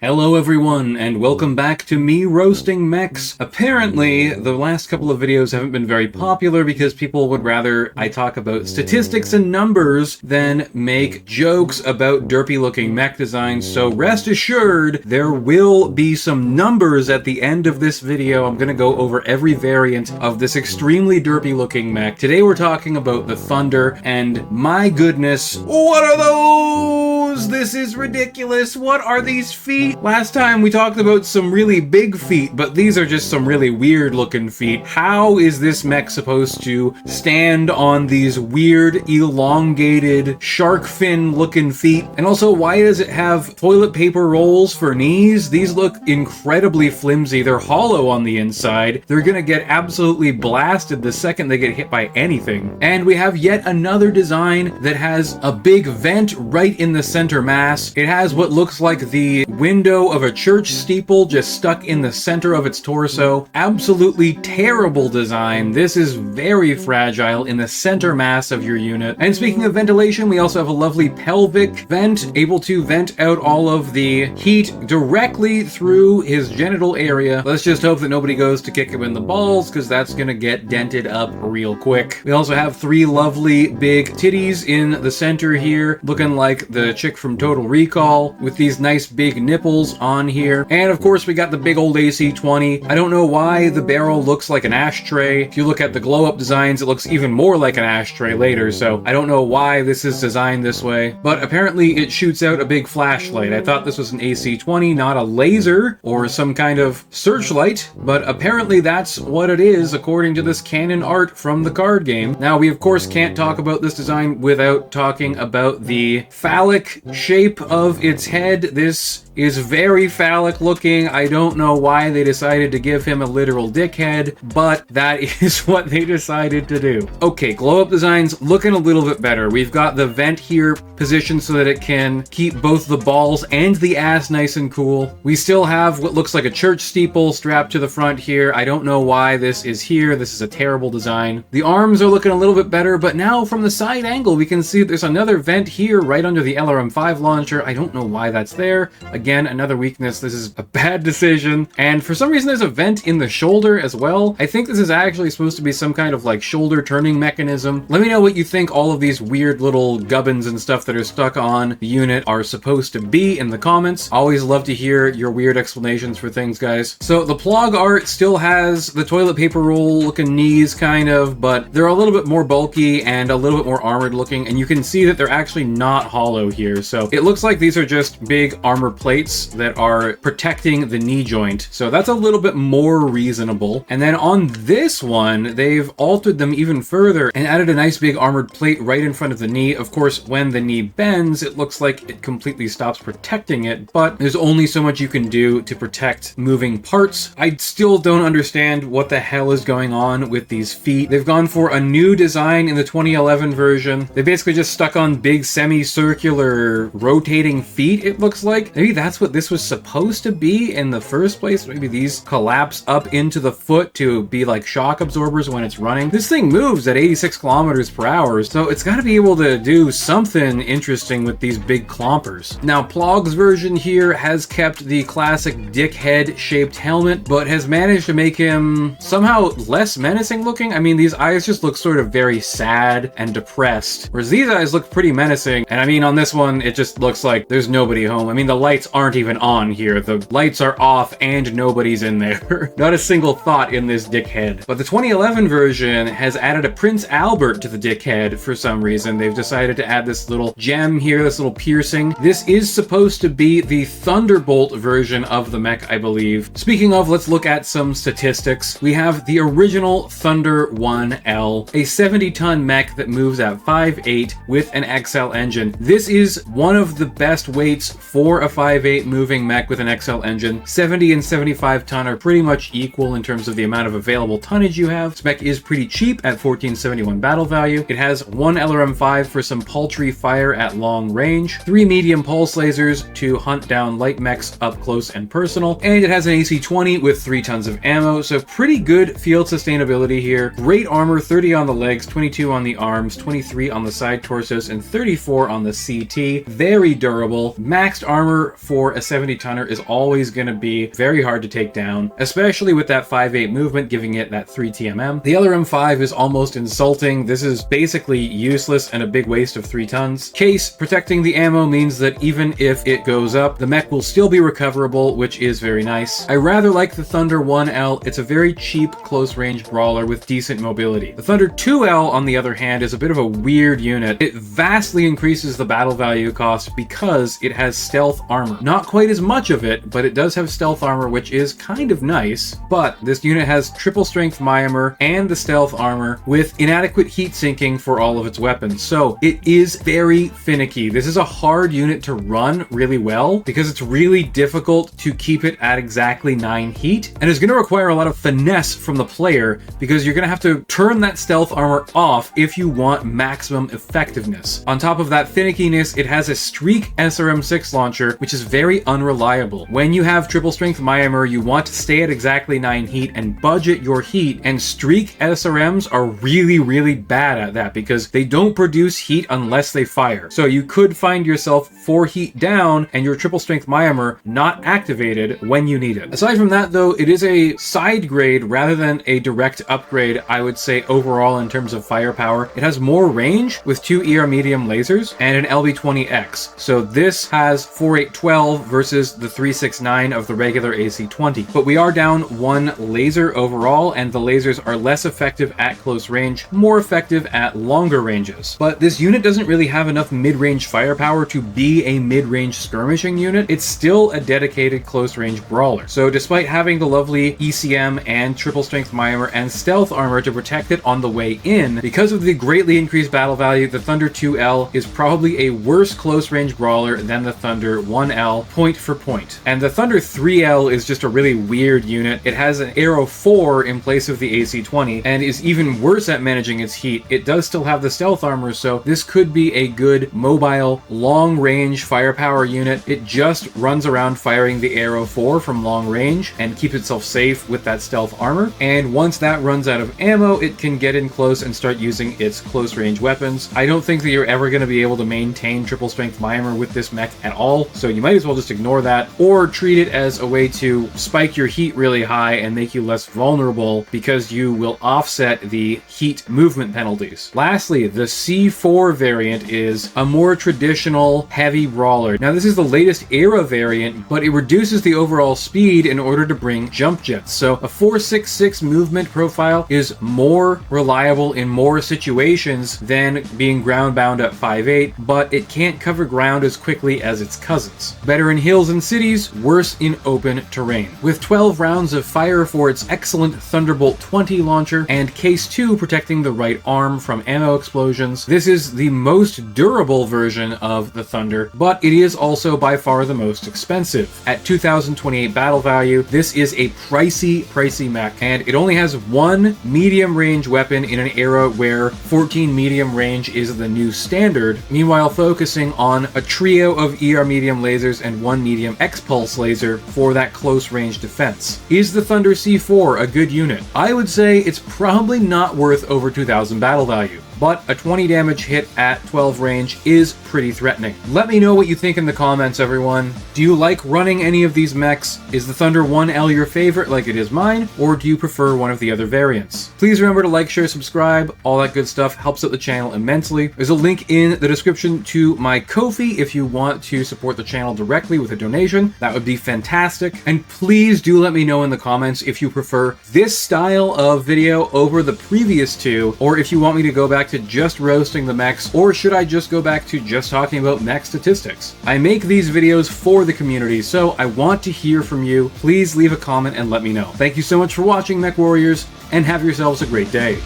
Hello everyone, and welcome back to me roasting mechs. Apparently, the last couple of videos haven't been very popular because people would rather I talk about statistics and numbers than make jokes about derpy looking mech designs, so rest assured, there will be some numbers at the end of this video. I'm gonna go over every variant of this extremely derpy looking mech. Today we're talking about the Thunder, and my goodness, what are those? This is ridiculous. What are these feet? Last time we talked about some really big feet, but these are just some really weird looking feet. How is this mech supposed to stand on these weird, elongated, shark fin looking feet? And also, why does it have toilet paper rolls for knees? These look incredibly flimsy. They're hollow on the inside. They're gonna get absolutely blasted the second they get hit by anything. And we have yet another design that has a big vent right in the center mass. It has what looks like the window of a church steeple just stuck in the center of its torso. Absolutely terrible design. This is very fragile in the center mass of your unit. And speaking of ventilation, we also have a lovely pelvic vent, able to vent out all of the heat directly through his genital area. Let's just hope that nobody goes to kick him in the balls, because that's gonna get dented up real quick. We also have three lovely big titties in the center here, looking like the chick from Total Recall, with these nice big nipples on here. And of course we got the big old AC-20. I don't know why the barrel looks like an ashtray. If you look at the glow-up designs, it looks even more like an ashtray later, so I don't know why this is designed this way. But apparently it shoots out a big flashlight. I thought this was an AC-20, not a laser or some kind of searchlight, but apparently that's what it is according to this canon art from the card game. Now we of course can't talk about this design without talking about the phallic shape of its head. This is very phallic looking. I don't know why they decided to give him a literal dickhead, but that is what they decided to do. Okay, glow-up designs looking a little bit better. We've got the vent here positioned so that it can keep both the balls and the ass nice and cool. We still have what looks like a church steeple strapped to the front here. I don't know why this is here. This is a terrible design. The arms are looking a little bit better, but now from the side angle, we can see there's another vent here right under the LRM-5 launcher. I don't know why that's there. Again, another weakness. This is a bad decision. And for some reason, there's a vent in the shoulder as well. I think this is actually supposed to be some kind of like shoulder turning mechanism. Let me know what you think all of these weird little gubbins and stuff that are stuck on the unit are supposed to be in the comments. Always love to hear your weird explanations for things, guys. So the plug art still has the toilet paper roll looking knees kind of, but they're a little bit more bulky and a little bit more armored looking, and you can see that they're actually not hollow here. So it looks like these are just big armor plates that are protecting the knee joint. So that's a little bit more reasonable. And then on this one, they've altered them even further and added a nice big armored plate right in front of the knee. Of course, when the knee bends, it looks like it completely stops protecting it, but there's only so much you can do to protect moving parts. I still don't understand what the hell is going on with these feet. They've gone for a new design in the 2011 version. They basically just stuck on big semicircular rotating feet, it looks like. Maybe that's what this was supposed to be in the first place. Maybe these collapse up into the foot to be like shock absorbers when it's running. This thing moves at 86 kilometers per hour, so it's got to be able to do something interesting with these big clompers. Now, Plog's version here has kept the classic dickhead shaped helmet, but has managed to make him somehow less menacing looking. I mean, these eyes just look sort of very sad and depressed, whereas these eyes look pretty menacing. And I mean, on this one, it just looks like there's nobody home. I mean, the lights aren't even on here. The lights are off and nobody's in there. Not a single thought in this dickhead. But the 2011 version has added a Prince Albert to the dickhead for some reason. They've decided to add this little gem here, this little piercing. This is supposed to be the Thunderbolt version of the mech, I believe. Speaking of, let's look at some statistics. We have the original Thunder 1L, a 70-ton mech that moves at 5'8" with an XL engine. This is one of the best weights for a 5'8" moving mech with an XL engine. 70 and 75 ton are pretty much equal in terms of the amount of available tonnage you have. This mech is pretty cheap at 1471 battle value. It has one LRM-5 for some paltry fire at long range, 3 medium pulse lasers to hunt down light mechs up close and personal, and it has an AC-20 with 3 tons of ammo, so pretty good field sustainability here. Great armor, 30 on the legs, 22 on the arms, 23 on the side torsos, and 34 on the CT. Very durable. Maxed armor for a 70-tonner is always going to be very hard to take down, especially with that 5.8 movement, giving it that 3 TMM. The LRM-5 is almost insulting. This is basically useless and a big waste of 3 tons. Case protecting the ammo means that even if it goes up, the mech will still be recoverable, which is very nice. I rather like the Thunder 1L. It's a very cheap close-range brawler with decent mobility. The Thunder 2L, on the other hand, is a bit of a weird unit. It vastly increases the battle value cost because it has stealth armor. Not quite as much of it, but it does have stealth armor, which is kind of nice. But this unit has triple strength Myanmar and the stealth armor with inadequate heat sinking for all of its weapons. So it is very finicky. This is a hard unit to run really well because it's really difficult to keep it at exactly 9 heat, and it's going to require a lot of finesse from the player because you're going to have to turn that stealth armor off if you want maximum effectiveness. On top of that finickiness, it has a streak SRM-6 launcher, which is very unreliable. When you have triple strength Myanmar, you want to stay at exactly 9 heat and budget your heat, and streak SRMs are really bad at that because they don't produce heat unless they fire. So you could find yourself 4 heat down and your triple strength Myanmar not activated when you need it. Aside from that though, it is a side grade rather than a direct upgrade, I would say, overall in terms of firepower. It has more range with 2 ER medium lasers and an LB20X. So this has 4812 versus the 369 of the regular AC20. But we are down 1 laser overall, and the lasers are less effective at close range, more effective at longer ranges. But this unit doesn't really have enough mid-range firepower to be a mid-range skirmishing unit. It's still a dedicated close-range brawler. So despite having the lovely ECM and triple strength Myanmar and stealth armor to protect it on the way in, because of the greatly increased battle value, the Thunder 2L is probably a worse close-range brawler than the Thunder 1L point for point. And the Thunder 3L is just a really weird unit. It has an Arrow 4 in place of the AC20 and is even worse at managing its heat. It does still have the stealth armor, so this could be a good mobile, long-range firepower unit. It just runs around firing the Arrow 4 from long range and keeps itself safe with that stealth armor. And once that runs out of ammo, it can get in close and start using its close-range weapons. I don't think that you're ever going to be able to maintain triple strength Myanmar with this mech at all, so you might as well just ignore that or treat it as a way to spike your heat really high and make you less vulnerable because you will offset the heat movement penalties. Lastly, the C4 variant is a more traditional heavy brawler. Now this is the latest era variant, but it reduces the overall speed in order to bring jump jets. So a 4.66 movement profile is more reliable in more situations than being ground bound at 5.8, but it can't cover ground as quickly as its cousins. Better in hills and cities, worse in open terrain. With 12 rounds of fire for its excellent Thunderbolt 20 launcher and Case 2 protecting the right arm from ammo explosions, this is the most durable version of the Thunder, but it is also by far the most expensive. At 2028 battle value, this is a pricey mech, and it only has 1 medium range weapon in an era where 14 medium range is the new standard, meanwhile focusing on a trio of ER medium lasers and 1 medium X-Pulse laser for that close range defense. Is the Thunder C4 a good unit? I would say it's probably not worth over 2000 battle value, but a 20 damage hit at 12 range is pretty threatening. Let me know what you think in the comments, everyone. Do you like running any of these mechs? Is the Thunder 1L your favorite like it is mine, or do you prefer one of the other variants? Please remember to like, share, subscribe. All that good stuff helps out the channel immensely. There's a link in the description to my Ko-fi if you want to support the channel directly with a donation. That would be fantastic. And please do let me know in the comments if you prefer this style of video over the previous two, or if you want me to go back to just roasting the mechs, or should I just go back to just talking about mech statistics? I make these videos for the community, so I want to hear from you. Please leave a comment and let me know. Thank you so much for watching, Mech Warriors, and have yourselves a great day.